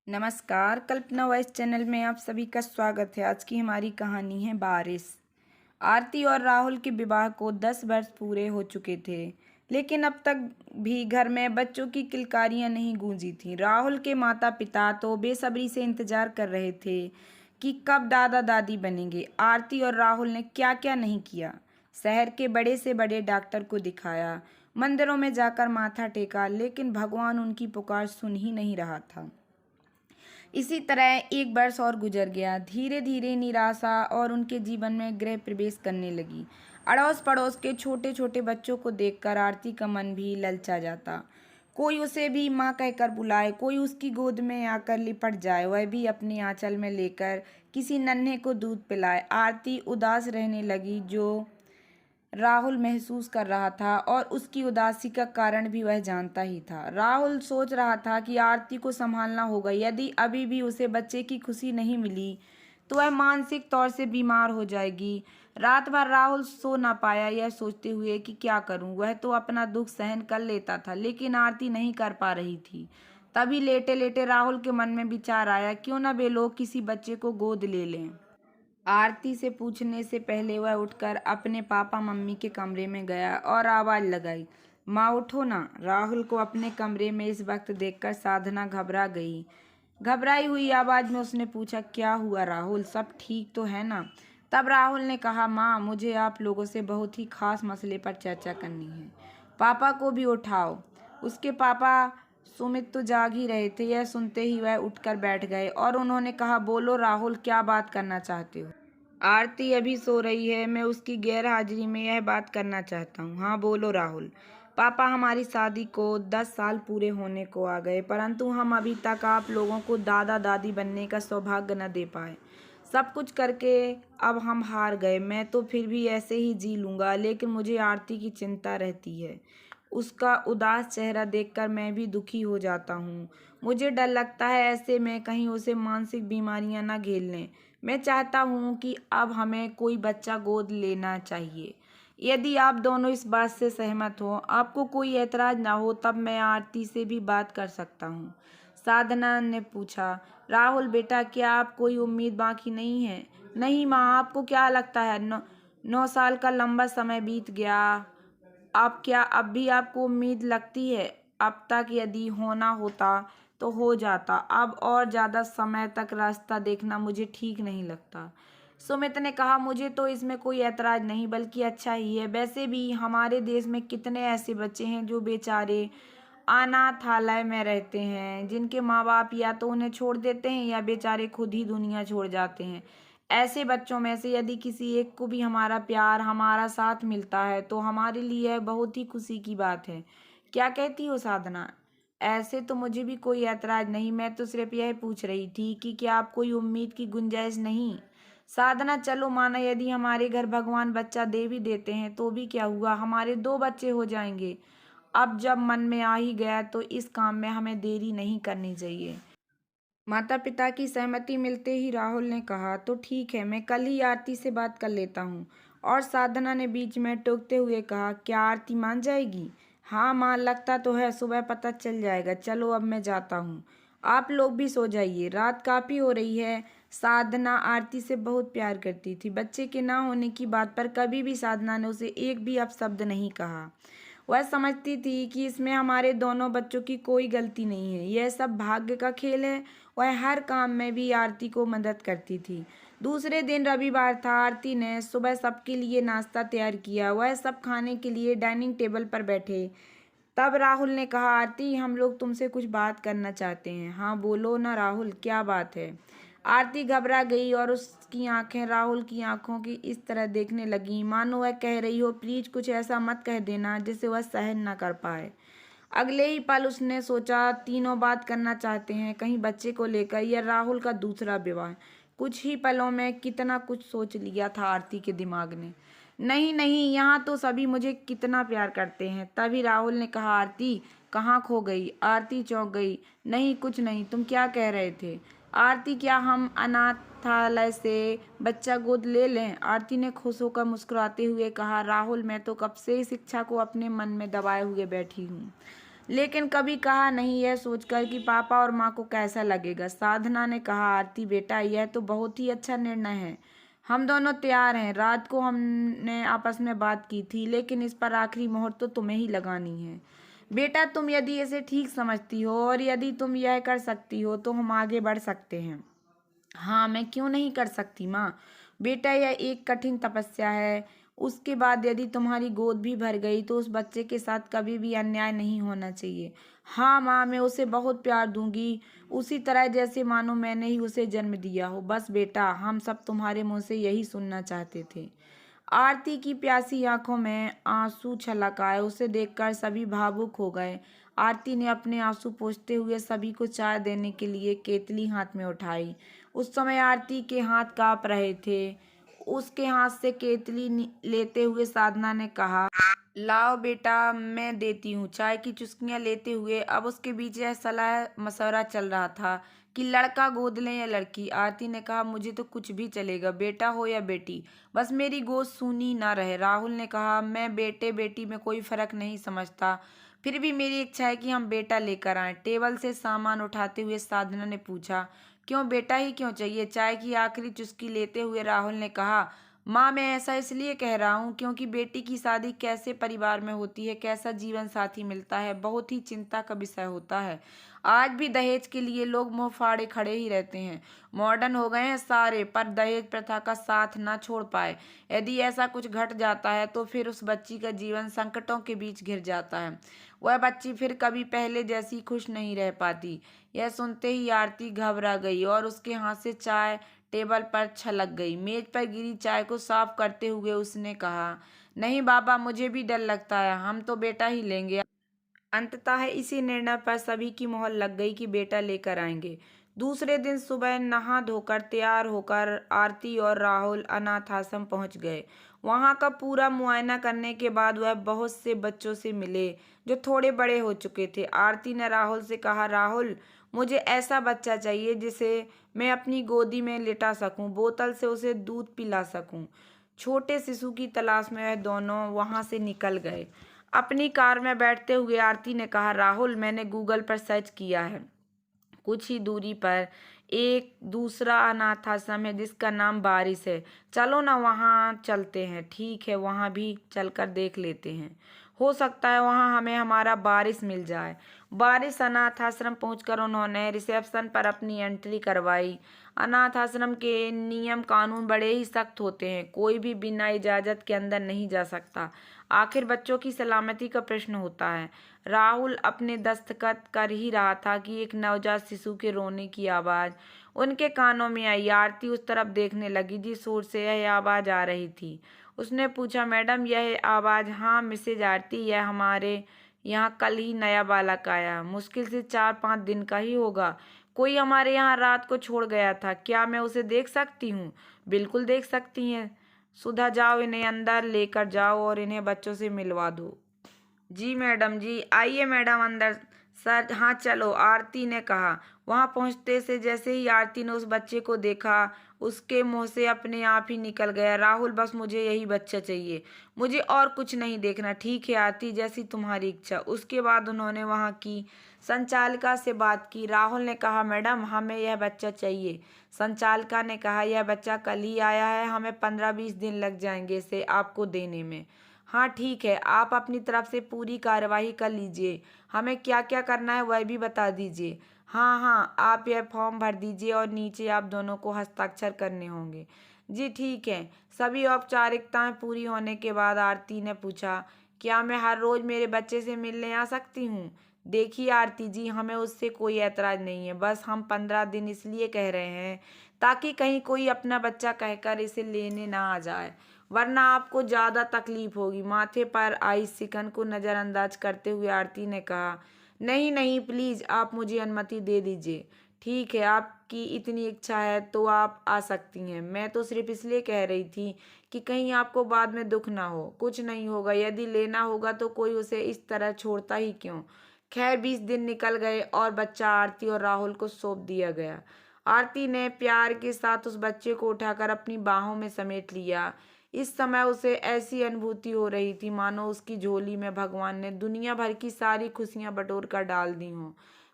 नमस्कार, कल्पना voice channel में आप सभी का स्वागत है। आज की हमारी कहानी है बारिश। आरती और राहुल के विवाह को 10 वर्ष पूरे हो चुके थे, लेकिन अब तक भी घर में बच्चों की किलकारियां नहीं गूंजी थीं। राहुल के माता पिता तो बेसब्री से इंतजार कर रहे थे कि कब दादा दादी बनेंगे। आरती और राहुल ने क्या क्या नहीं किया। शहर के बड़े से बड़े डॉक्टर को दिखाया, मंदिरों में जाकर माथा टेका, लेकिन भगवान उनकी पुकार सुन ही नहीं रहा था। इसी तरह एक वर्ष और गुजर गया। धीरे धीरे निराशा और उनके जीवन में गृह प्रवेश करने लगी। अड़ोस पड़ोस के छोटे छोटे बच्चों को देखकर आरती का मन भी ललचा जाता। कोई उसे भी माँ कहकर बुलाए, कोई उसकी गोद में आकर लिपट जाए, वह भी अपने आंचल में लेकर किसी नन्हे को दूध पिलाए। आरती उदास रहने लगी, जो राहुल महसूस कर रहा था, और उसकी उदासी का कारण भी वह जानता ही था। राहुल सोच रहा था कि आरती को संभालना होगा। यदि अभी भी उसे बच्चे की खुशी नहीं मिली तो वह मानसिक तौर से बीमार हो जाएगी। रात भर राहुल सो ना पाया, यह सोचते हुए कि क्या करूं। वह तो अपना दुख सहन कर लेता था, लेकिन आरती नहीं कर पा रही थी। तभी लेटे लेटे राहुल के मन में विचार आया, क्यों ना वे लोग किसी बच्चे को गोद ले लें। आरती से पूछने से पहले वह उठकर अपने पापा मम्मी के कमरे में गया और आवाज़ लगाई, माँ उठो ना। राहुल को अपने कमरे में इस वक्त देखकर साधना घबरा गई। घबराई हुई आवाज़ में उसने पूछा, क्या हुआ राहुल, सब ठीक तो है ना। तब राहुल ने कहा, माँ मुझे आप लोगों से बहुत ही खास मसले पर चर्चा करनी है। पापा को भी उठाओ। उसके पापा सुमित तो जाग ही रहे थे। यह सुनते ही वह उठकर बैठ गए और उन्होंने कहा, बोलो राहुल, क्या बात करना चाहते हो। आरती अभी सो रही है, मैं उसकी गैर हाजिरी में यह बात करना चाहता हूँ। हाँ बोलो राहुल। पापा, हमारी शादी को 10 साल पूरे होने को आ गए, परंतु हम अभी तक आप लोगों को दादा दादी बनने का सौभाग्य न दे पाए। सब कुछ करके अब हम हार गए। मैं तो फिर भी ऐसे ही जी लूँगा, लेकिन मुझे आरती की चिंता रहती है। उसका उदास चेहरा देखकर मैं भी दुखी हो जाता हूँ। मुझे डर लगता है ऐसे में कहीं उसे मानसिक बीमारियां न घेर लें। मैं चाहता हूँ कि अब हमें कोई बच्चा गोद लेना चाहिए। यदि आप दोनों इस बात से सहमत हो, आपको कोई ऐतराज़ ना हो, तब मैं आरती से भी बात कर सकता हूँ। साधना ने पूछा, राहुल बेटा, क्या आप कोई उम्मीद बाकी नहीं है। नहीं माँ, आपको क्या लगता है, 9 साल का लंबा समय बीत गया, अब क्या अब भी आपको उम्मीद लगती है। अब तक यदि होना होता तो हो जाता। अब और ज़्यादा समय तक रास्ता देखना मुझे ठीक नहीं लगता। सुमित ने कहा, मुझे तो इसमें कोई ऐतराज़ नहीं, बल्कि अच्छा ही है। वैसे भी हमारे देश में कितने ऐसे बच्चे हैं जो बेचारे अनाथालय में रहते हैं, जिनके माँ बाप या तो उन्हें छोड़ देते हैं या बेचारे खुद ही दुनिया छोड़ जाते हैं। ऐसे बच्चों में से यदि किसी एक को भी हमारा प्यार, हमारा साथ मिलता है तो हमारे लिए यह बहुत ही खुशी की बात है। क्या कहती हो साधना। ऐसे तो मुझे भी कोई ऐतराज नहीं, मैं तो सिर्फ यह पूछ रही थी कि क्या आप कोई उम्मीद की गुंजाइश नहीं। साधना, चलो माना यदि हमारे घर भगवान बच्चा दे भी देते हैं तो भी क्या हुआ, हमारे 2 बच्चे हो जाएंगे। अब जब मन में आ ही गया तो इस काम में हमें देरी नहीं करनी चाहिए। माता पिता की सहमति मिलते ही राहुल ने कहा, तो ठीक है, मैं कल ही आरती से बात कर लेता हूँ। और साधना ने बीच में टोकते हुए कहा, क्या आरती मान जाएगी। हाँ माँ, लगता तो है, सुबह पता चल जाएगा। चलो अब मैं जाता हूँ, आप लोग भी सो जाइए, रात काफ़ी हो रही है। साधना आरती से बहुत प्यार करती थी। बच्चे के ना होने की बात पर कभी भी साधना ने उसे एक भी अपशब्द नहीं कहा। वह समझती थी कि इसमें हमारे दोनों बच्चों की कोई गलती नहीं है, यह सब भाग्य का खेल है। वह हर काम में भी आरती को मदद करती थी। दूसरे दिन रविवार था। आरती ने सुबह सबके लिए नाश्ता तैयार किया। वह सब खाने के लिए डाइनिंग टेबल पर बैठे। तब राहुल ने कहा, आरती, हम लोग तुमसे कुछ बात करना चाहते हैं। हाँ बोलो ना राहुल, क्या बात है। आरती घबरा गई और उसकी आंखें राहुल की आंखों की इस तरह देखने लगीं मानो वह कह रही हो, प्लीज कुछ ऐसा मत कह देना जिसे वह सहन न कर पाए। अगले ही पल उसने सोचा, तीनों बात करना चाहते हैं, कहीं बच्चे को लेकर या राहुल का दूसरा विवाह। कुछ ही पलों में कितना कुछ सोच लिया था आरती के दिमाग ने। नहीं नहीं, यहाँ तो सभी मुझे कितना प्यार करते हैं। तभी राहुल ने कहा, आरती कहाँ खो गई। आरती चौंक गई। नहीं कुछ नहीं, तुम क्या कह रहे थे। आरती, क्या हम अनाथालय से बच्चा गोद ले लें। आरती ने खुश होकर मुस्कुराते हुए कहा, राहुल, मैं तो कब से इस इच्छा को अपने मन में दबाए हुए बैठी हूँ। लेकिन कभी कहा नहीं, यह सोचकर कि पापा और माँ को कैसा लगेगा। साधना ने कहा, आरती बेटा, यह तो बहुत ही अच्छा निर्णय है। हम दोनों तैयार हैं। रात को हमने आपस में बात की थी, लेकिन इस पर आखिरी मोहर तो तुम्हें ही लगानी है। बेटा, तुम यदि इसे ठीक समझती हो और यदि तुम यह कर सकती हो तो हम आगे बढ़ सकते हैं। हाँ, मैं क्यों नहीं कर सकती माँ। बेटा, यह एक कठिन तपस्या है। उसके बाद यदि तुम्हारी गोद भी भर गई तो उस बच्चे के साथ कभी भी अन्याय नहीं होना चाहिए। हाँ माँ, मैं उसे बहुत प्यार दूंगी, उसी तरह जैसे मानो मैंने ही उसे जन्म दिया हो। बस बेटा, हम सब तुम्हारे मुंह से यही सुनना चाहते थे। आरती की प्यासी आंखों में आंसू छलक आए। उसे देखकर सभी भावुक हो गए। आरती ने अपने आंसू पोंछते हुए सभी को चाय देने के लिए केतली हाथ में उठाई। उस समय आरती के हाथ कांप रहे थे। उसके हाथ से केतली लेते हुए साधना ने कहा, लाओ बेटा, मैं देती हूँ। चाय की चुस्कियां लेते हुए अब उसके बीच यह सलाह मशवरा चल रहा था कि लड़का गोद लें या लड़की। आरती ने कहा, मुझे तो कुछ भी चलेगा, बेटा हो या बेटी, बस मेरी गोद सूनी ना रहे। राहुल ने कहा, मैं बेटे बेटी में कोई फर्क नहीं समझता, फिर भी मेरी इच्छा है कि हम बेटा लेकर आएं। टेबल से सामान उठाते हुए साधना ने पूछा, क्यों बेटा ही क्यों चाहिए? चाय की आखिरी चुस्की लेते हुए राहुल ने कहा, माँ, मैं ऐसा इसलिए कह रहा हूँ क्योंकि बेटी की शादी कैसे परिवार में होती है, कैसा जीवन साथी मिलता है, बहुत ही चिंता का विषय होता है। आज भी दहेज के लिए लोग मुंह फाड़े खड़े ही रहते हैं। मॉडर्न हो गए हैं सारे, पर दहेज प्रथा का साथ ना छोड़ पाए। यदि ऐसा कुछ घट जाता है तो फिर उस बच्ची का जीवन संकटों के बीच घिर जाता है। वह बच्ची फिर कभी पहले जैसी खुश नहीं रह पाती। यह सुनते ही आरती घबरा गई और उसके हाथ से चाय टेबल पर छलक गई। मेज पर गिरी चाय को साफ करते हुए उसने कहा, नहीं बाबा, मुझे भी डर लगता है, हम तो बेटा ही लेंगे। अंततः इसी निर्णय पर सभी की मोहर लग गई कि बेटा लेकर आएंगे। दूसरे दिन सुबह नहा धोकर तैयार होकर आरती और राहुल अनाथ आश्रम पहुंच गए। वहां का पूरा मुआयना करने के बाद वह बहुत से बच्चों से मिले जो थोड़े बड़े हो चुके थे। आरती ने राहुल से कहा, राहुल, मुझे ऐसा बच्चा चाहिए जिसे मैं अपनी गोदी में लिटा सकूं, बोतल से उसे दूध पिला सकूं। छोटे शिशु की तलाश में वह दोनों वहां से निकल गए। अपनी कार में बैठते हुए आरती ने कहा, राहुल, मैंने गूगल पर सर्च किया है। कुछ ही दूरी पर एक दूसरा अनाथ आश्रम है जिसका नाम बारिश है। चलो ना, वहाँ चलते हैं। ठीक है, वहाँ भी चलकर देख लेते हैं। हो सकता है वहाँ हमें हमारा बारिश मिल जाए। बारिश अनाथ आश्रम पहुंचकर उन्होंने रिसेप्शन पर अपनी एंट्री करवाई। अनाथ आश्रम के नियम कानून बड़े ही सख्त होते हैं। कोई भी बिना इजाज़त के अंदर नहीं जा सकता। आखिर बच्चों की सलामती का प्रश्न होता है। राहुल अपने दस्तखत कर ही रहा था कि एक नवजात शिशु के रोने की आवाज़ उनके कानों में आई। आरती उस तरफ देखने लगी जिस ओर से यह आवाज़ आ रही थी। उसने पूछा, मैडम, यह आवाज़? हाँ मिसेज आरती, यह हमारे यहाँ कल ही नया बालक आया, मुश्किल से 4-5 दिन का ही होगा। कोई हमारे यहाँ रात को छोड़ गया था। क्या मैं उसे देख सकती हूँ? बिल्कुल देख सकती हैं। सुधा, जाओ, इन्हें अंदर लेकर जाओ और इन्हें बच्चों से मिलवा दो। जी मैडम जी। आइए मैडम अंदर। सर, हाँ चलो, आरती ने कहा। वहां पहुंचते से जैसे ही आरती ने उस बच्चे को देखा, उसके मुंह से अपने आप ही निकल गया, राहुल, बस मुझे यही बच्चा चाहिए, मुझे और कुछ नहीं देखना। ठीक है आरती, जैसी तुम्हारी इच्छा। उसके बाद उन्होंने वहां की संचालिका से बात की। राहुल ने कहा, मैडम, हमें यह बच्चा चाहिए। संचालिका ने कहा, यह बच्चा कल ही आया है, हमें 15-20 दिन लग जाएंगे इसे आपको देने में। हाँ ठीक है, आप अपनी तरफ से पूरी कार्यवाही कर लीजिए। हमें क्या क्या करना है वह भी बता दीजिए। हाँ हाँ, आप यह फॉर्म भर दीजिए और नीचे आप दोनों को हस्ताक्षर करने होंगे। जी ठीक है। सभी औपचारिकताएं पूरी होने के बाद आरती ने पूछा, क्या मैं हर रोज मेरे बच्चे से मिलने आ सकती हूँ? देखिए आरती जी, हमें उससे कोई ऐतराज नहीं है, बस हम 15 दिन इसलिए कह रहे हैं ताकि कहीं कोई अपना बच्चा कहकर इसे लेने ना आ जाए, वरना आपको ज़्यादा तकलीफ होगी। माथे पर आई सिकन को नज़रअंदाज करते हुए आरती ने कहा, नहीं नहीं, प्लीज़ आप मुझे अनुमति दे दीजिए। ठीक है, आपकी इतनी इच्छा है तो आप आ सकती हैं। मैं तो सिर्फ इसलिए कह रही थी कि कहीं आपको बाद में दुख ना हो। कुछ नहीं होगा, यदि लेना होगा तो कोई उसे इस तरह छोड़ता ही क्यों। खैर 20 दिन निकल गए और बच्चा आरती और राहुल को सौंप दिया गया। आरती ने प्यार के साथ उस बच्चे को उठाकर अपनी बाहों में समेट लिया। इस समय उसे ऐसी अनुभूति हो रही थी मानो उसकी झोली में भगवान ने दुनिया भर की सारी खुशियां बटोर कर डाल दी हों।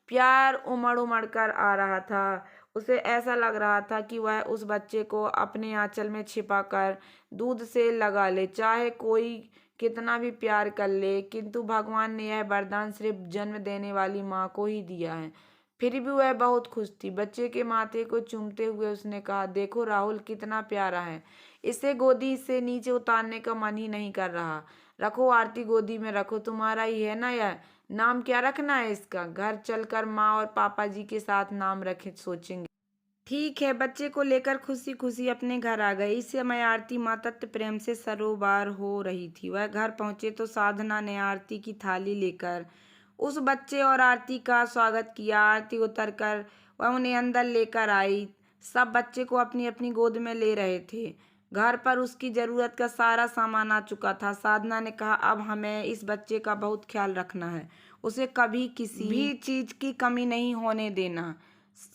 प्यार उमड़ उमड़ कर आ रहा था। उसे ऐसा लग रहा था कि वह उस बच्चे को अपने आंचल में छिपा कर दूध से लगा ले, चाहे कोई कितना भी प्यार कर ले। किंतु भगवान ने यह वरदान सिर्फ जन्म देने वाली माँ को ही दिया है। फिर भी वह बहुत खुश थी। बच्चे के माथे को चूमते हुए उसने कहा, देखो राहुल कितना प्यारा है। इसे गोदी से नीचे उतारने का मन ही नहीं कर रहा। रखो आरती, गोदी में रखो, तुम्हारा ही है ना यह। नाम क्या रखना है इसका? घर चलकर माँ और पापा जी के साथ नाम रखे सोचेंगे। ठीक है। बच्चे को लेकर खुशी खुशी अपने घर आ गए। इस समय आरती माँ तत्व प्रेम से सरोबार हो रही थी। वह घर पहुंचे तो साधना ने आरती की थाली लेकर उस बच्चे और आरती का स्वागत किया। आरती उतर कर वह उन्हें अंदर लेकर आई। सब बच्चे को अपनी अपनी गोद में ले रहे थे। घर पर उसकी जरूरत का सारा सामान आ चुका था। साधना ने कहा, अब हमें इस बच्चे का बहुत ख्याल रखना है। उसे कभी किसी भी चीज की कमी नहीं होने देना।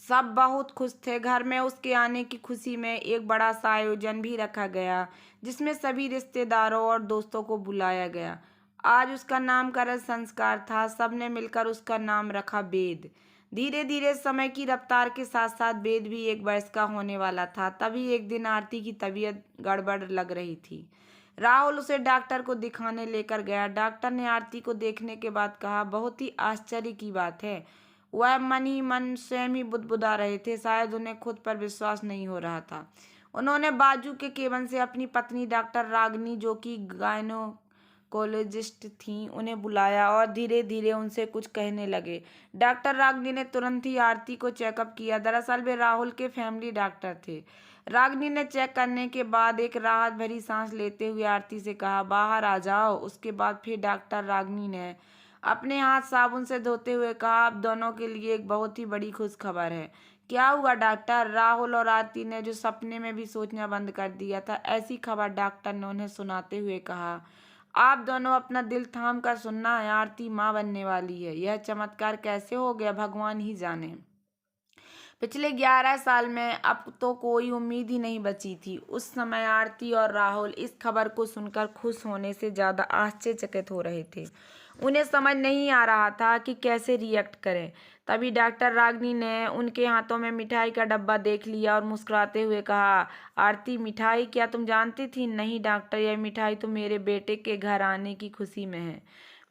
सब बहुत खुश थे। घर में उसके आने की खुशी में एक बड़ा सा आयोजन भी रखा गया, जिसमें सभी रिश्तेदारों और दोस्तों को बुलाया गया। आज उसका नामकरण संस्कार था। सबने मिलकर उसका नाम रखा वेद। धीरे धीरे समय की रफ्तार के साथ साथ वेद भी 1 वर्ष का होने वाला था। तभी एक दिन आरती की तबीयत गड़बड़ लग रही थी। राहुल उसे डॉक्टर को दिखाने लेकर गया। डॉक्टर ने आरती को देखने के बाद कहा, बहुत ही आश्चर्य की बात है। वह मन ही मन स्वयं ही बुदबुदा रहे थे। शायद उन्हें खुद पर विश्वास नहीं हो रहा था। उन्होंने बाजू के केबिन से अपनी पत्नी डॉक्टर रागनी, जो कि गायनोकोलॉजिस्ट थीं, उन्हें बुलाया और धीरे धीरे उनसे कुछ कहने लगे। डॉक्टर रागनी ने तुरंत ही आरती को चेकअप किया। दरअसल वे राहुल के फैमिली डॉक्टर थे। रागनी ने चेक करने के बाद एक राहत भरी सांस लेते हुए आरती से कहा, बाहर आ जाओ। उसके बाद फिर डॉक्टर रागनी ने अपने हाथ साबुन से धोते हुए कहा, आप दोनों के लिए एक बहुत ही बड़ी खुशखबर है। क्या हुआ डॉक्टर? राहुल और आरती ने, जो सपने में भी सोचना बंद कर दिया था, ऐसी खबर डॉक्टर ने उन्हें सुनाते हुए कहा, आप दोनों अपना दिल थाम कर सुनना है। आरती माँ बनने वाली है। यह चमत्कार कैसे हो गया भगवान ही जाने। पिछले 11 साल में अब तो कोई उम्मीद ही नहीं बची थी। उस समय आरती और राहुल इस खबर को सुनकर खुश होने से ज्यादा आश्चर्यचकित हो रहे थे। उन्हें समझ नहीं आ रहा था कि कैसे रिएक्ट करें। तभी डॉक्टर रागनी ने उनके हाथों में मिठाई का डब्बा देख लिया और मुस्कुराते हुए कहा, आरती, मिठाई? क्या तुम जानती थी? नहीं डॉक्टर, यह मिठाई तो मेरे बेटे के घर आने की खुशी में है।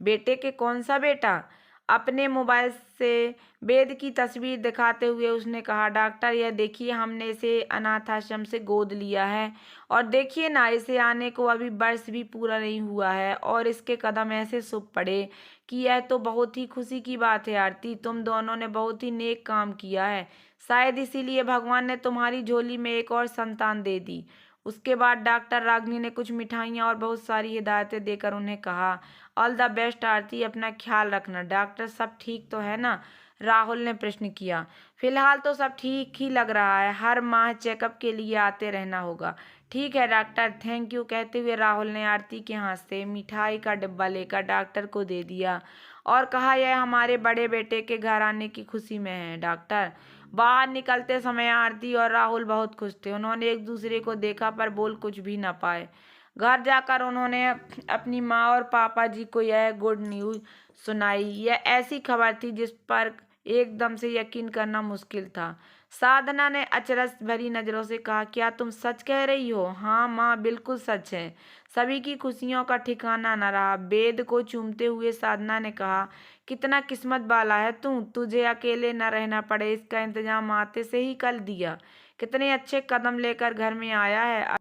बेटे के? कौन सा बेटा? अपने मोबाइल से वेद की तस्वीर दिखाते हुए उसने कहा, डॉक्टर यह देखिए, हमने इसे अनाथ आश्रम से गोद लिया है। और देखिए ना, इसे आने को अभी वर्ष भी पूरा नहीं हुआ है और इसके कदम ऐसे शुभ पड़े कि यह तो बहुत ही खुशी की बात है। आरती, तुम दोनों ने बहुत ही नेक काम किया है। शायद इसीलिए भगवान ने तुम्हारी झोली में एक और संतान दे दी। उसके बाद डॉक्टर रागनी ने कुछ मिठाइयाँ और बहुत सारी हिदायतें देकर उन्हें कहा, ऑल द बेस्ट आरती, अपना ख्याल रखना। डॉक्टर, सब ठीक तो है ना? राहुल ने प्रश्न किया। फिलहाल तो सब ठीक ही लग रहा है। हर माह चेकअप के लिए आते रहना होगा। ठीक है डॉक्टर, थैंक यू। कहते हुए राहुल ने आरती के हाथ से मिठाई का डिब्बा लेकर डॉक्टर को दे दिया और कहा, यह हमारे बड़े बेटे के घर आने की खुशी में है। डॉक्टर, बाहर निकलते समय आरती और राहुल बहुत खुश थे। उन्होंने एक दूसरे को देखा पर बोल कुछ भी न पाए। घर जाकर उन्होंने अपनी माँ और पापा जी को यह गुड न्यूज़ सुनाई। यह ऐसी खबर थी जिस पर एकदम से यकीन करना मुश्किल था। साधना ने अचरज भरी नजरों से कहा, क्या तुम सच कह रही हो? हाँ माँ, बिल्कुल सच है। सभी की खुशियों का ठिकाना न रहा। वेद को चूमते हुए साधना ने कहा, कितना किस्मत वाला है तू, तुझे अकेले न रहना पड़े। इसका इंतजाम आते से ही कर दिया। कितने अच्छे कदम लेकर घर में आया है।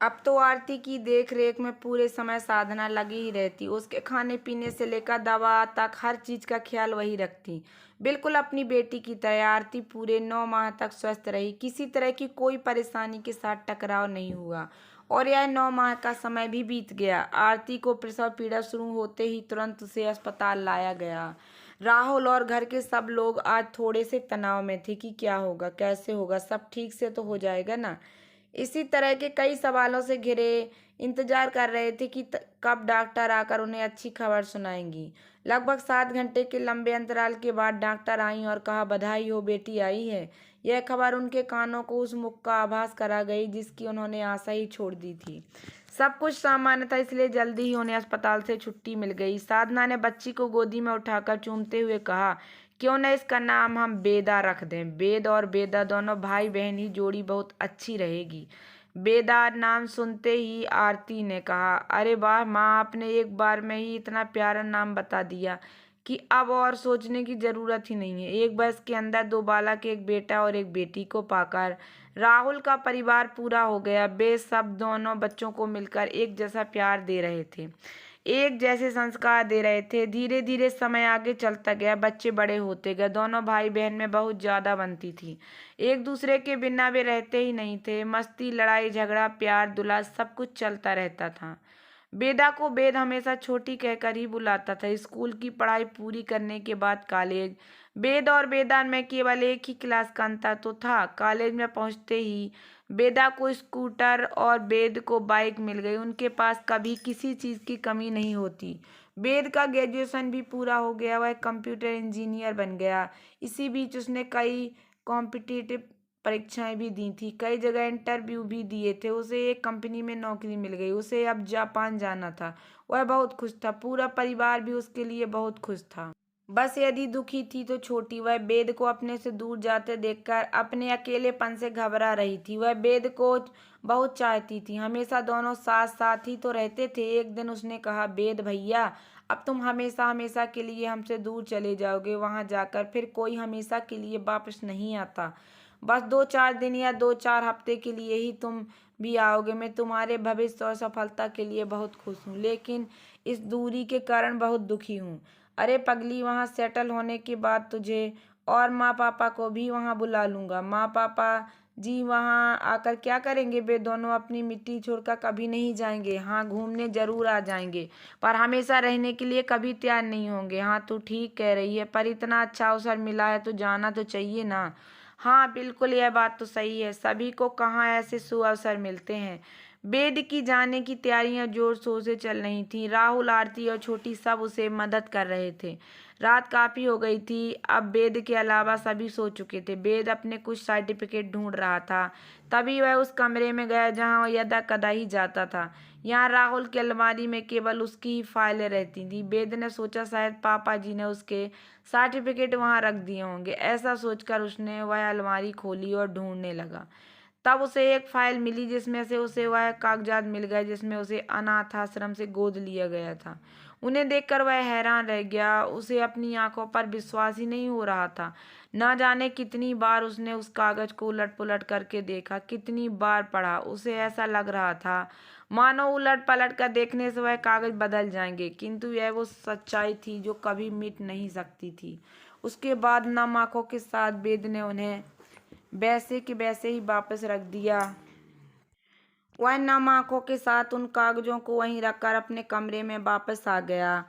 अब तो आरती की देख रेख में पूरे समय साधना लगी ही रहती। उसके खाने पीने से लेकर दवा तक हर चीज का ख्याल वही रखती, बिल्कुल अपनी बेटी की तरह। आरती पूरे 9 माह तक स्वस्थ रही। किसी तरह की कोई परेशानी के साथ टकराव नहीं हुआ और यह 9 माह का समय भी बीत गया। आरती को प्रसव पीड़ा शुरू होते ही तुरंत उसे अस्पताल लाया गया। राहुल और घर के सब लोग आज थोड़े से तनाव में थे कि क्या होगा, कैसे होगा, सब ठीक से तो हो जाएगा ना। इसी तरह के कई सवालों से घिरे इंतजार कर रहे थे कि कब डॉक्टर आकर उन्हें अच्छी खबर सुनाएंगी। लगभग 7 घंटे के लंबे अंतराल के बाद डॉक्टर आई और कहा, बधाई हो, बेटी आई है। यह खबर उनके कानों को उस मुख का आभास करा गई जिसकी उन्होंने आशा ही छोड़ दी थी। सब कुछ सामान्य था, इसलिए जल्दी ही उन्हें अस्पताल से छुट्टी मिल गई। साधना ने बच्ची को गोदी में उठाकर चूमते हुए कहा, क्यों न इसका नाम हम बेदा रख दें। वेद और बेदा दोनों भाई बहन ही जोड़ी बहुत अच्छी रहेगी। बेदा नाम सुनते ही आरती ने कहा, अरे वाह माँ, आपने एक बार में ही इतना प्यारा नाम बता दिया कि अब और सोचने की जरूरत ही नहीं है। एक वर्ष के अंदर 2 बालक, एक बेटा और एक बेटी को पाकर राहुल का परिवार पूरा हो गया। वे सब दोनों बच्चों को मिलकर एक जैसा प्यार दे रहे थे, एक जैसे संस्कार दे रहे थे। धीरे धीरे समय आगे चलता गया, बच्चे बड़े होते गए। दोनों भाई बहन में बहुत ज्यादा बनती थी। एक दूसरे के बिना वे रहते ही नहीं थे। मस्ती, लड़ाई झगड़ा, प्यार दुलार सब कुछ चलता रहता था। बेदा को बेद हमेशा छोटी कहकर ही बुलाता था। स्कूल की पढ़ाई पूरी करने के बाद कॉलेज। बेद और बेदा में केवल एक ही क्लास का अंतर तो था। कॉलेज में पहुंचते ही बेदा को स्कूटर और बेद को बाइक मिल गई। उनके पास कभी किसी चीज़ की कमी नहीं होती। बेद का ग्रेजुएशन भी पूरा हो गया, वह कंप्यूटर इंजीनियर बन गया। इसी बीच उसने कई कॉम्पिटिटिव परीक्षाएं भी दी थी, कई जगह इंटरव्यू भी दिए थे। उसे एक कंपनी में नौकरी मिल गई। उसे अब जापान जाना था। वह बहुत खुश था। पूरा परिवार भी उसके लिए बहुत खुश था। बस यदि दुखी थी तो छोटी। वह वेद को अपने से दूर जाते देखकर अपने अकेलेपन से घबरा रही थी। वह वेद को बहुत चाहती थी। हमेशा दोनों साथ साथ ही तो रहते थे। एक दिन उसने कहा, वेद भैया, अब तुम हमेशा हमेशा के लिए हमसे दूर चले जाओगे। वहां जाकर फिर कोई हमेशा के लिए वापस नहीं आता। बस 2-4 दिन या 2-4 हफ्ते के लिए ही तुम भी आओगे। मैं तुम्हारे भविष्य और सफलता के लिए बहुत खुश हूँ, लेकिन इस दूरी के कारण बहुत दुखी हूँ। अरे पगली, वहाँ सेटल होने के बाद तुझे और माँ पापा को भी वहाँ बुला लूंगा। माँ पापा जी वहाँ आकर क्या करेंगे? वे दोनों अपनी मिट्टी छोड़कर कभी नहीं जाएंगे। हाँ, घूमने जरूर आ जाएंगे, पर हमेशा रहने के लिए कभी तैयार नहीं होंगे। हाँ, तू ठीक कह रही है, पर इतना अच्छा अवसर मिला है तो जाना तो चाहिए ना। हाँ बिल्कुल, यह बात तो सही है। सभी को कहाँ ऐसे सुअवसर मिलते हैं। बेद की जाने की तैयारियां जोर शोर से चल रही थीं। राहुल, आरती और छोटी सब उसे मदद कर रहे थे। रात काफी हो गई थी। अब बेद के अलावा सभी सो चुके थे। बेद अपने कुछ सर्टिफिकेट ढूंढ रहा था। तभी वह उस कमरे में गया जहां वह यदा कदा ही जाता था। यहाँ राहुल की अलमारी में केवल उसकी ही फाइलें रहती थी। बेद ने सोचा शायद पापा जी ने उसके सर्टिफिकेट वहां रख दिए होंगे। ऐसा सोचकर उसने वह अलमारी खोली और ढूंढने लगा। तब उसे एक फाइल मिली जिसमें से उसे वह कागजात मिल गए जिसमें उसे अनाथ आश्रम से गोद लिया गया था। उन्हें देखकर वह हैरान रह गया। उसे अपनी आंखों पर विश्वास ही नहीं हो रहा था। न जाने कितनी बार उसने उस कागज को उलट पुलट करके देखा, कितनी बार पढ़ा। उसे ऐसा लग रहा था मानो उलट पलट कर देखने से वह कागज बदल जाएंगे, किंतु यह वो सच्चाई थी जो कभी मिट नहीं सकती थी। उसके बाद नम आंखों के साथ वेद ने उन्हें वैसे के वैसे ही वापस रख दिया। वह नम आंखों के साथ उन कागजों को वहीं रखकर अपने कमरे में वापस आ गया।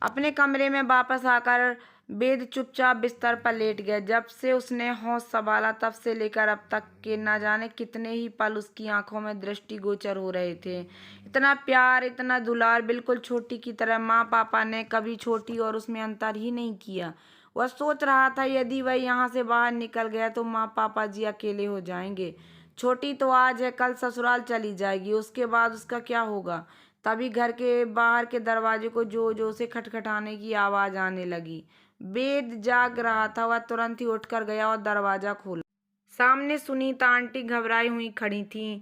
अपने कमरे में वापस आकर वेद चुपचाप बिस्तर पर लेट गया। जब से उसने होश संभाला तब से लेकर अब तक के न जाने कितने ही पल उसकी आंखों में दृष्टिगोचर हो रहे थे। इतना प्यार, इतना दुलार, बिल्कुल छोटी की तरह। माँ पापा ने कभी छोटी और उसमें अंतर ही नहीं किया। वह सोच रहा था यदि वह यहाँ से बाहर निकल गया तो माँ पापा जी अकेले हो जाएंगे। छोटी तो आज है, कल ससुराल चली जाएगी, उसके बाद उसका क्या होगा? तभी घर के बाहर के दरवाजे को जोर जोर से खटखटाने की आवाज आने लगी। वेद जाग रहा था। वह तुरंत ही उठकर गया और दरवाजा खोला। सामने सुनीता आंटी घबराई हुई खड़ी थीं।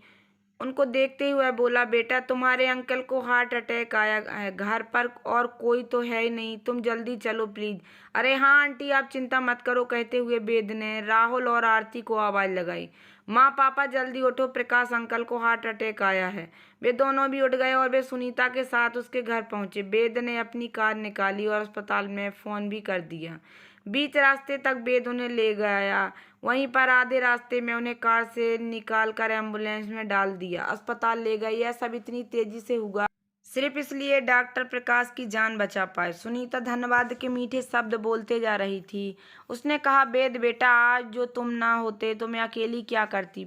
उनको देखते ही वह बोला, बेटा तुम्हारे अंकल को हार्ट अटैक आया है। घर पर और कोई तो है ही नहीं, तुम जल्दी चलो प्लीज। अरे हाँ आंटी, आप चिंता मत करो, कहते हुए वेद ने राहुल और आरती को आवाज लगाई। माँ पापा जल्दी उठो, प्रकाश अंकल को हार्ट अटैक आया है। वे दोनों भी उठ गए और वे सुनीता के साथ उसके घर पहुंचे। वेद ने अपनी कार निकाली और अस्पताल में फोन भी कर दिया। बीच रास्ते तक वेद उन्हें ले गया। वहीं पर आधे रास्ते में उन्हें कार से निकालकर एम्बुलेंस में डाल दिया, अस्पताल ले गए। यह सब इतनी तेजी से हुआ सिर्फ इसलिए डॉक्टर प्रकाश की जान बचा पाए। सुनीता धन्यवाद के मीठे शब्द बोलते जा रही थी। उसने कहा, वेद बेटा, आज जो तुम ना होते तो मैं अकेली क्या करती।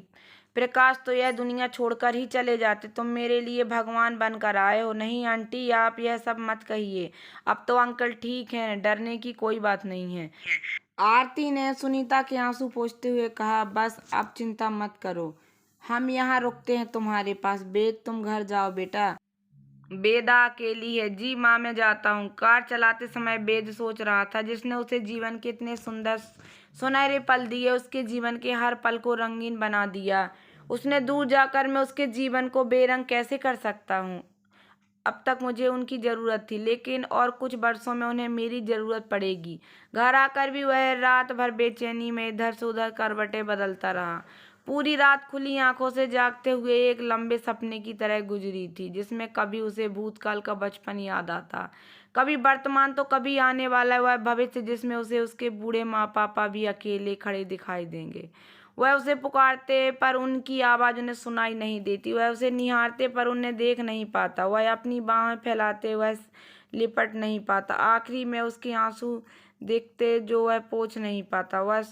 प्रकाश तो यह दुनिया छोड़कर ही चले जाते। तुम मेरे लिए भगवान बनकर आए हो। नहीं आंटी, आप यह सब मत कहिए। अब तो अंकल ठीक हैं, डरने की कोई बात नहीं है। आरती ने सुनीता के आंसू पोंछते हुए कहा, बस अब चिंता मत करो, हम यहाँ रुकते हैं तुम्हारे पास। वेद, तुम घर जाओ बेटा। वेदा अकेली है। जी माँ, मैं जाता हूँ। कार चलाते समय वेद सोच रहा था, जिसने उसे जीवन के इतने सुंदर सुनहरे पल दिए, उसके जीवन के हर पल को रंगीन बना दिया। उसने दूर जाकर मैं उसके जीवन को बेरंग कैसे कर सकता हूँ। अब तक मुझे उनकी ज़रूरत थी, लेकिन और कुछ वर्षों में उन्हें मेरी ज़रूरत पड़ेगी। घर आकर भी वह रात भर बेचैनी में इधर से उधर करवटें बदलता रहा। पूरी रात खुली आंखों से जागते हुए एक लंबे सपने की तरह गुजरी थी, जिसमें कभी उसे भूतकाल का बचपन याद आता, कभी वर्तमान, तो कभी आने वाला वह भविष्य, जिसमें उसे उसके बूढ़े माँ पापा भी अकेले खड़े दिखाई देंगे। वह उसे पुकारते पर उनकी आवाज़ उन्हें सुनाई नहीं देती। वह उसे निहारते पर उन्हें देख नहीं पाता। वह अपनी बाहें फैलाते वह लिपट नहीं पाता। आखिरी में उसके आंसू देखते जो वह पोंछ नहीं पाता। वह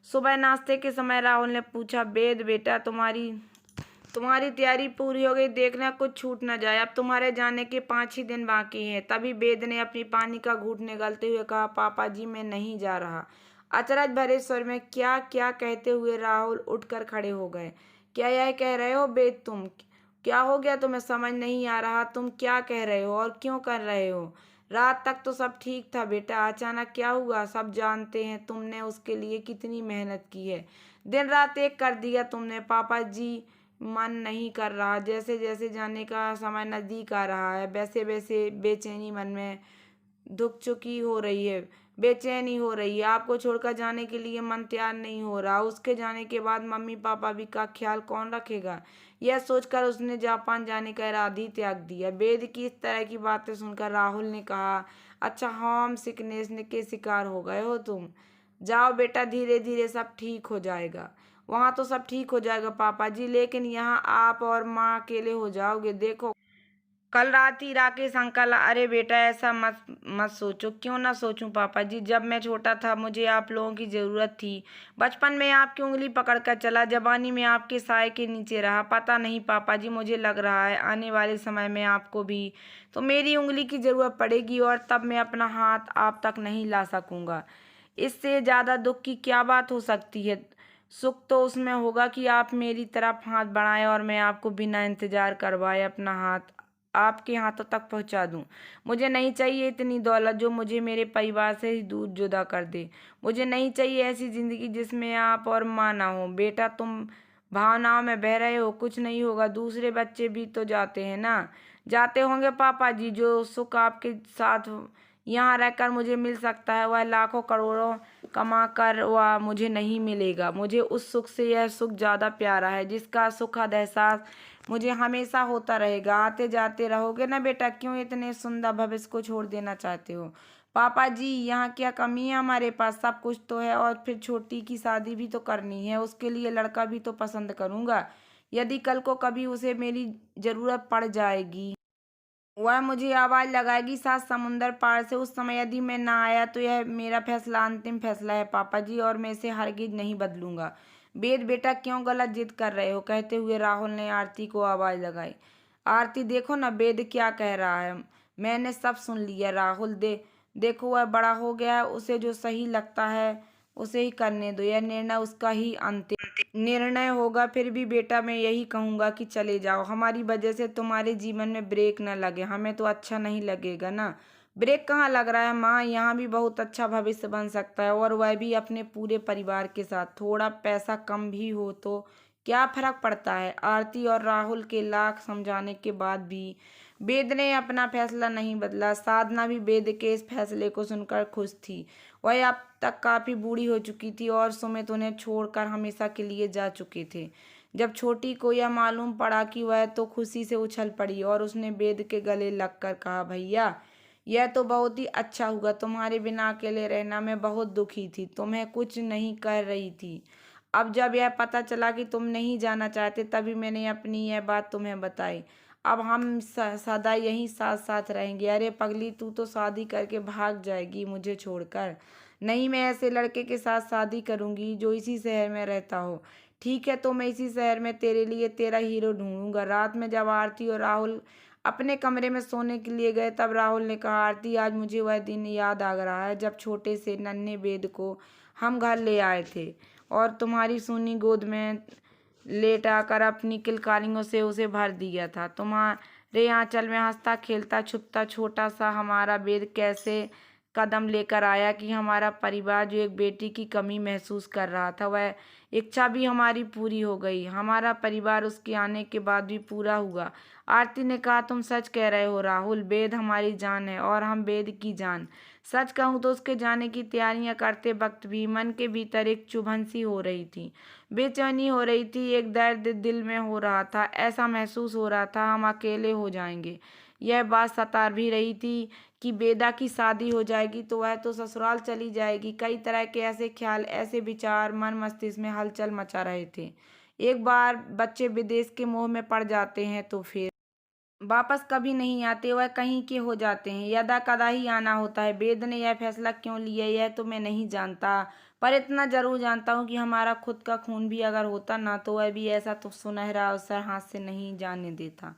सुबह नाश्ते के समय राहुल ने पूछा, वेद बेटा, तुम्हारी तैयारी पूरी हो गई? देखना कुछ छूट न जाए, अब तुम्हारे जाने के 5 ही दिन बाकी हैं। तभी वेद ने अपनी पानी का घूंट निगलते हुए कहा, पापा जी, मैं नहीं जा रहा। अचरज भरे स्वर में क्या क्या कहते हुए राहुल उठकर खड़े हो गए। क्या यह कह रहे हो वेद तुम? क्या हो गया तुम्हें? समझ नहीं आ रहा तुम क्या कह रहे हो और क्यों कर रहे हो? रात तक तो सब ठीक था बेटा, अचानक क्या हुआ? सब जानते हैं तुमने उसके लिए कितनी मेहनत की है, दिन रात एक कर दिया तुमने। पापा जी, मन नहीं कर रहा। जैसे जैसे जाने का समय नज़दीक आ रहा है, वैसे वैसे बेचैनी मन में दुख चुकी हो रही है, बेचैनी हो रही है। आपको छोड़कर जाने के लिए मन तैयार नहीं हो रहा। उसके जाने के बाद मम्मी पापा भी का ख्याल कौन रखेगा? यह सोचकर उसने जापान जाने का इरादा ही त्याग दिया। वेद की इस तरह की बातें सुनकर राहुल ने कहा, अच्छा, होम सिकनेस के शिकार हो गए हो तुम? जाओ बेटा, धीरे धीरे सब ठीक हो जाएगा। वहाँ तो सब ठीक हो जाएगा पापा जी, लेकिन यहाँ आप और माँ अकेले हो जाओगे। देखो, कल रात ही राकेश अंकल। अरे बेटा, ऐसा मत मत सोचो। क्यों ना सोचूं पापा जी? जब मैं छोटा था मुझे आप लोगों की ज़रूरत थी। बचपन में आपकी उंगली पकड़कर चला, जवानी में आपके साय के नीचे रहा। पता नहीं पापा जी, मुझे लग रहा है आने वाले समय में आपको भी तो मेरी उंगली की ज़रूरत पड़ेगी, और तब मैं अपना हाथ आप तक नहीं ला सकूंगा। इससे ज़्यादा दुख की क्या बात हो सकती है? सुख तो उसमें होगा कि आप मेरी तरफ हाथ बढ़ाएं और मैं आपको बिना इंतजार करवाए अपना हाथ आपके हाथों तक पहुंचा दूं। मुझे नहीं चाहिए इतनी दौलत जो मुझे मेरे परिवार से ही दूर जुदा कर दे। मुझे नहीं चाहिए ऐसी जिंदगी जिसमें आप और माँ ना हो। बेटा, तुम भावनाओं में बह रहे हो, कुछ नहीं होगा। दूसरे बच्चे भी तो जाते हैं ना। जाते होंगे पापा जी। जो सुख आपके साथ यहाँ रहकर मुझे मिल सकता है, वह लाखों करोड़ों कमा कर वह मुझे नहीं मिलेगा। मुझे उस सुख से यह सुख ज़्यादा प्यारा है, जिसका सुखद एहसास मुझे हमेशा होता रहेगा। आते जाते रहोगे ना बेटा? क्यों इतने सुंदर भविष्य को छोड़ देना चाहते हो? पापा जी, यहाँ क्या कमी है? हमारे पास सब कुछ तो है, और फिर छोटी की शादी भी तो करनी है। उसके लिए लड़का भी तो पसंद करूँगा, यदि कल को कभी उसे मेरी ज़रूरत पड़ जाएगी। वह मुझे आवाज़ लगाएगी 7 समुंदर पार से। उस समय यदि मैं ना आया तो यह मेरा फैसला अंतिम फैसला है पापा जी, और मैं इसे हरगिज नहीं बदलूंगा। वेद बेटा, क्यों गलत जिद कर रहे हो? कहते हुए राहुल ने आरती को आवाज़ लगाई। आरती, देखो ना वेद क्या कह रहा है। मैंने सब सुन लिया राहुल। देखो, वह बड़ा हो गया है, उसे जो सही लगता है उसे ही करने दो। यह निर्णय उसका ही अंतिम निर्णय होगा। फिर भी बेटा, मैं यही कहूँगा कि चले जाओ। हमारी वजह से तुम्हारे जीवन में ब्रेक न लगे, हमें तो अच्छा नहीं लगेगा ना। ब्रेक कहाँ लग रहा है माँ? यहाँ भी बहुत अच्छा भविष्य बन सकता है, और वह भी अपने पूरे परिवार के साथ। थोड़ा पैसा कम भी हो तो क्या फर्क पड़ता है? आरती और राहुल के लाख समझाने के बाद भी वेद ने अपना फैसला नहीं बदला। साधना भी वेद के इस फैसले को सुनकर खुश थी। वह अब तक काफ़ी बूढ़ी हो चुकी थी, और सुमित उन्हें छोड़कर हमेशा के लिए जा चुके थे। जब छोटी को यह मालूम पड़ा कि वह तो खुशी से उछल पड़ी, और उसने वेद के गले लगकर कहा, भैया, यह तो बहुत ही अच्छा हुआ। तुम्हारे बिना अकेले रहना मैं बहुत दुखी थी, तुम्हें कुछ नहीं कर रही थी। अब जब यह पता चला कि तुम नहीं जाना चाहते, तभी मैंने अपनी यह बात तुम्हें बताई। अब हम सदा यहीं साथ साथ रहेंगे। अरे पगली, तू तो शादी करके भाग जाएगी मुझे छोड़कर। नहीं, मैं ऐसे लड़के के साथ शादी करूंगी जो इसी शहर में रहता हो। ठीक है, तो मैं इसी शहर में तेरे लिए तेरा हीरो ढूंढूंगा। रात में जब आरती और राहुल अपने कमरे में सोने के लिए गए तब राहुल ने कहा, आरती, आज मुझे वह दिन याद आ रहा है जब छोटे से नन्हे बेद को हम घर ले आए थे और तुम्हारी सूनी गोद में लेटा कर अपनी किलकारियों से उसे भर दिया था। तुम्हारे आंचल में हंसता खेलता छुपता छोटा सा हमारा बेद कैसे कदम लेकर आया कि हमारा परिवार जो एक बेटी की कमी महसूस कर रहा था, वह इच्छा भी हमारी पूरी हो गई। हमारा परिवार उसके आने के बाद भी पूरा हुआ। आरती ने कहा, तुम सच कह रहे हो राहुल, बेद हमारी जान है और हम बेद की जान। सच कहूँ तो उसके जाने की तैयारियां करते वक्त भी मन के भीतर एक चुभन सी हो रही थी, बेचैनी हो रही थी, एक दर्द दिल में हो रहा था। ऐसा महसूस हो रहा था हम अकेले हो जाएंगे। यह बात सता भी रही थी कि बेदा की शादी हो जाएगी तो वह तो ससुराल चली जाएगी। कई तरह के ऐसे ख्याल, ऐसे विचार मन मस्तिष्क में हलचल मचा रहे थे। एक बार बच्चे विदेश के मोह में पड़ जाते हैं तो फिर वापस कभी नहीं आते, वह कहीं के हो जाते हैं। यदा कदा ही आना होता है। वेद ने यह फैसला क्यों लिया यह तो मैं नहीं जानता, पर इतना जरूर जानता हूँ कि हमारा खुद का खून भी अगर होता ना तो वह भी ऐसा तो सुनहरा अवसर हाथ से नहीं जाने देता।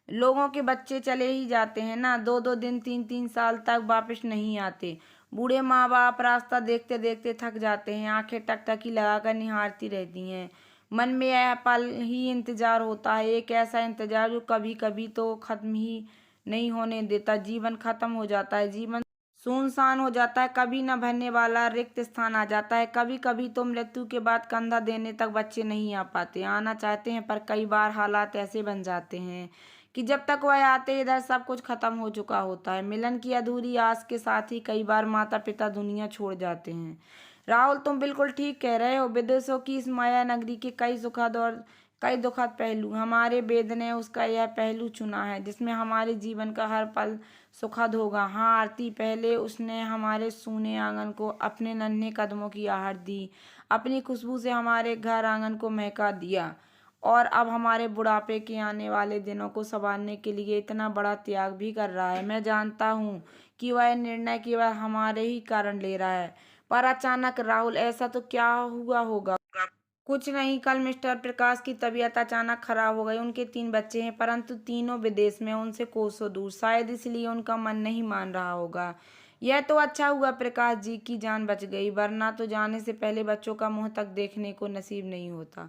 लोगों के बच्चे चले ही जाते हैं ना, 2-2 दिन 3-3 साल तक वापस नहीं आते। बूढ़े माँ बाप रास्ता देखते देखते थक जाते हैं, आंखें टकटकी लगाकर निहारती रहती हैं। मन में यह पल ही इंतजार होता है, एक ऐसा इंतजार जो कभी कभी तो खत्म ही नहीं होने देता। जीवन खत्म हो जाता है, जीवन सुनसान हो जाता है, कभी न भरने वाला रिक्त स्थान आ जाता है। कभी कभी तो मृत्यु के बाद कंधा देने तक बच्चे नहीं आ पाते, आना चाहते हैं पर कई बार हालात ऐसे बन जाते हैं कि जब तक वह आते इधर सब कुछ खत्म हो चुका होता है। मिलन की अधूरी आस के साथ ही कई बार माता पिता दुनिया छोड़ जाते हैं। राहुल, तुम बिल्कुल ठीक कह रहे हो। विदेशों की इस माया नगरी के कई सुखद और कई दुखद पहलू, हमारे वेद ने उसका यह पहलू चुना है जिसमें हमारे जीवन का हर पल सुखद होगा। हाँ आरती, पहले उसने हमारे सूने आंगन को अपने नन्हे कदमों की आहट दी, अपनी खुशबू से हमारे घर आंगन को महका दिया और अब हमारे बुढ़ापे के आने वाले दिनों को संवारने के लिए इतना बड़ा त्याग भी कर रहा है। मैं जानता हूँ कि वह निर्णय केवल हमारे ही कारण ले रहा है, पर अचानक राहुल, ऐसा तो क्या हुआ होगा? कुछ नहीं, कल मिस्टर प्रकाश की तबीयत अचानक खराब हो गई। उनके 3 बच्चे हैं परंतु तीनों विदेश में, उनसे कोसों दूर। शायद इसलिए उनका मन नहीं मान रहा होगा। यह तो अच्छा हुआ प्रकाश जी की जान बच गई, वरना तो जाने से पहले बच्चों का मुंह तक देखने को नसीब नहीं होता।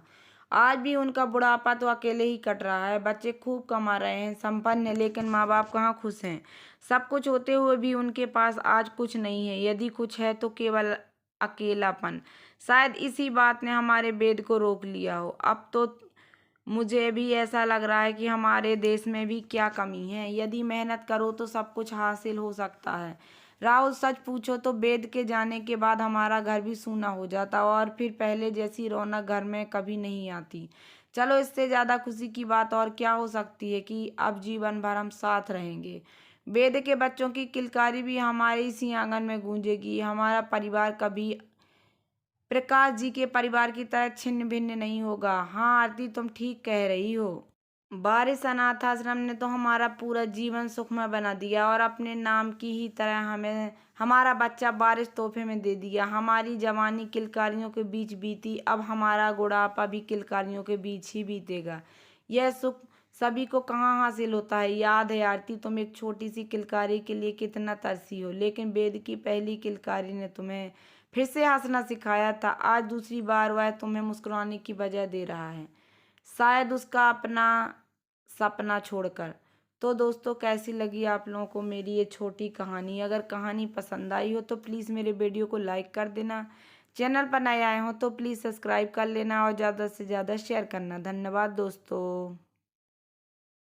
आज भी उनका बुढ़ापा तो अकेले ही कट रहा है। बच्चे खूब कमा रहे हैं, संपन्न है, लेकिन माँ बाप कहाँ खुश हैं। सब कुछ होते हुए भी उनके पास आज कुछ नहीं है, यदि कुछ है तो केवल अकेलापन। शायद इसी बात ने हमारे वेद को रोक लिया हो। अब तो मुझे भी ऐसा लग रहा है कि हमारे देश में भी क्या कमी है, यदि मेहनत करो तो सब कुछ हासिल हो सकता है। राहुल, सच पूछो तो वेद के जाने के बाद हमारा घर भी सूना हो जाता और फिर पहले जैसी रौनक घर में कभी नहीं आती। चलो, इससे ज्यादा खुशी की बात और क्या हो सकती है कि अब जीवन भर हम साथ रहेंगे। वेद के बच्चों की किलकारी भी हमारे इसी आंगन में गूंजेगी। हमारा परिवार कभी प्रकाश जी के परिवार की तरह छिन्न भिन्न नहीं होगा। हाँ आरती, तुम ठीक कह रही हो। बारिश अनाथ आश्रम ने तो हमारा पूरा जीवन सुखमय बना दिया और अपने नाम की ही तरह हमें हमारा बच्चा बारिश तोहफे में दे दिया। हमारी जवानी किलकारियों के बीच बीती, अब हमारा बुढ़ापा भी किलकारियों के बीच ही बीतेगा। यह सुख सभी को कहाँ हासिल होता है। याद है आरती, तुम एक छोटी सी किलकारी के लिए कितना तरसी हो, लेकिन वेद की पहली किलकारी ने तुम्हें फिर से हंसना सिखाया था। आज दूसरी बार वह तुम्हें मुस्कुराने की वजह दे रहा है, शायद उसका अपना सपना छोड़कर। तो दोस्तों, कैसी लगी आप लोगों को मेरी ये छोटी कहानी? अगर कहानी पसंद आई हो तो प्लीज़ मेरे वीडियो को लाइक कर देना। चैनल पर नए आए हो तो प्लीज़ सब्सक्राइब कर लेना और ज़्यादा से ज़्यादा शेयर करना। धन्यवाद दोस्तों।